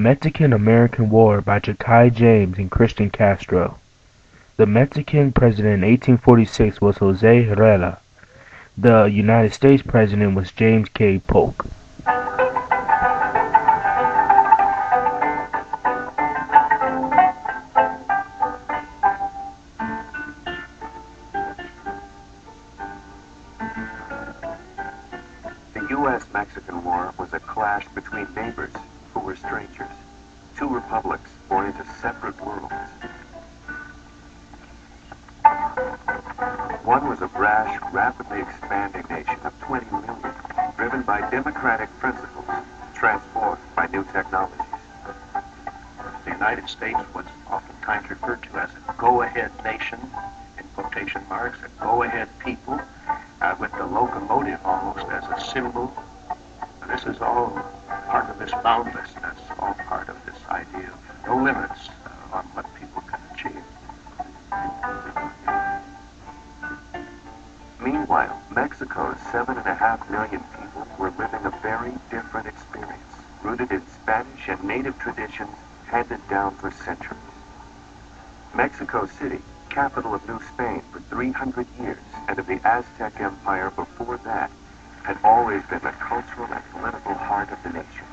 Mexican-American War by Jackie James and Christian Castro. The Mexican president in 1846 was Jose Herrera. The United States president was James K. Polk. The U.S.-Mexican War was a clash between neighbors who were strangers, two republics born into separate worlds. One was a brash, rapidly expanding nation of 20 million, driven by democratic principles, transformed by new technologies. The United States was oftentimes referred to as a go-ahead nation, in quotation marks, a go-ahead people, with the locomotive almost as a symbol. This is all part of this boundlessness, all part of this idea of no limits on what people can achieve. Meanwhile, Mexico's 7.5 million people were living a very different experience, rooted in Spanish and native traditions handed down for centuries. Mexico City, capital of New Spain for 300 years, and of the Aztec Empire before that, had always been the cultural and political heart of the nation.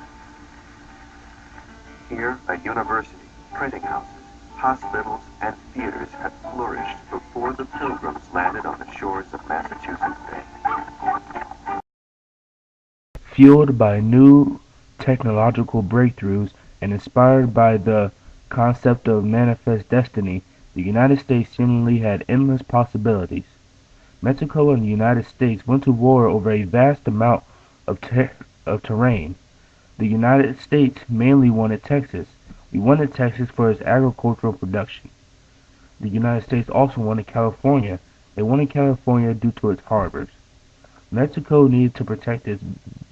Here, a university, printing houses, hospitals, and theaters had flourished before the Pilgrims landed on the shores of Massachusetts Bay. Fueled by new technological breakthroughs and inspired by the concept of manifest destiny, the United States seemingly had endless possibilities. Mexico and the United States went to war over a vast amount of terrain. The United States mainly wanted Texas. We wanted Texas for its agricultural production. The United States also wanted California. They wanted California due to its harbors. Mexico needed to protect its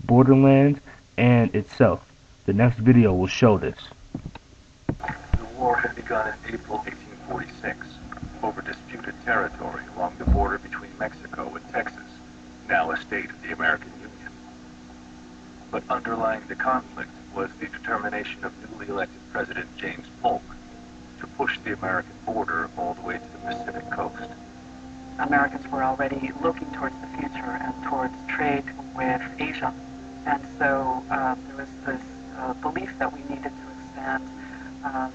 borderlands and itself. The next video will show this. The war had begun in April 1846 over disputed territory along the border between Mexico and Texas, now a state of the American Union. But underlying the conflict was the determination of newly elected President James Polk to push the American border all the way to the Pacific coast. Americans were already looking towards the future and towards trade with Asia. And so there was this belief that we needed to expand,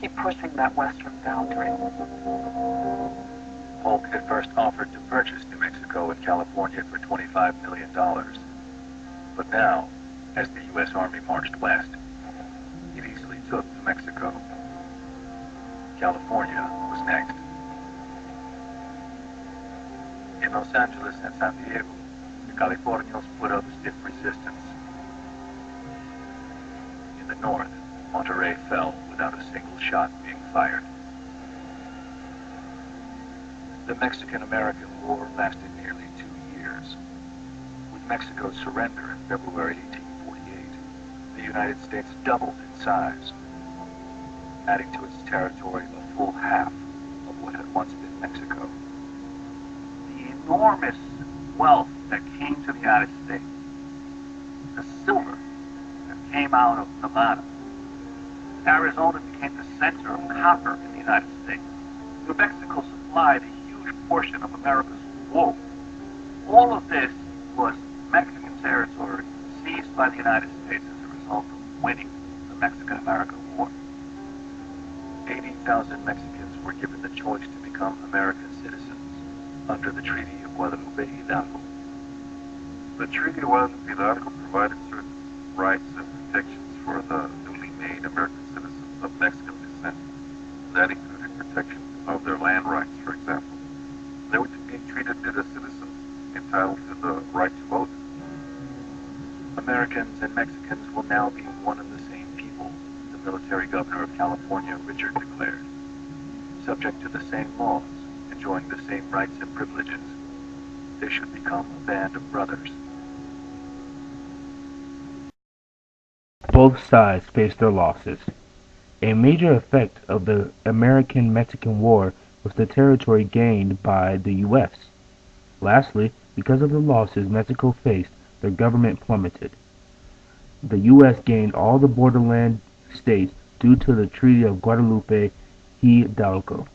keep pushing that western boundary. Polk had first offered to purchase New Mexico and California for $25 million. But now, as the U.S. Army marched west, it easily took New Mexico. California was next. In Los Angeles and San Diego, the Californians put up stiff resistance. In the north, Monterrey fell without a single shot being fired. The Mexican-American War lasted nearly 2 years. With Mexico's surrender in February 1848, the United States doubled in size, adding to its territory a full half of what had once been Mexico. The enormous wealth that came to the United States, the silver that came out of Nevada, Arizona became the center of copper in the United States. New Mexico supplied a huge portion of America's wool. All of this was Mexican territory seized by the United States as a result of winning the Mexican-American War. 80,000 Mexicans were given the choice to become American citizens under the Treaty of Guadalupe Hidalgo. The Treaty of Guadalupe Hidalgo provided certain rights and protections for the newly made American citizens of Mexican descent. That included protection of their land rights, for example. They were being treated as citizens entitled to the right to vote. Americans and Mexicans will now be one and the same people, the military governor of California, Richard, declared. Subject to the same laws, enjoying the same rights and privileges, they should become a band of brothers. Both sides faced their losses. A major effect of the American-Mexican War was the territory gained by the U.S. Lastly, because of the losses Mexico faced, their government plummeted. The U.S. gained all the borderland States due to the Treaty of Guadalupe Hidalgo.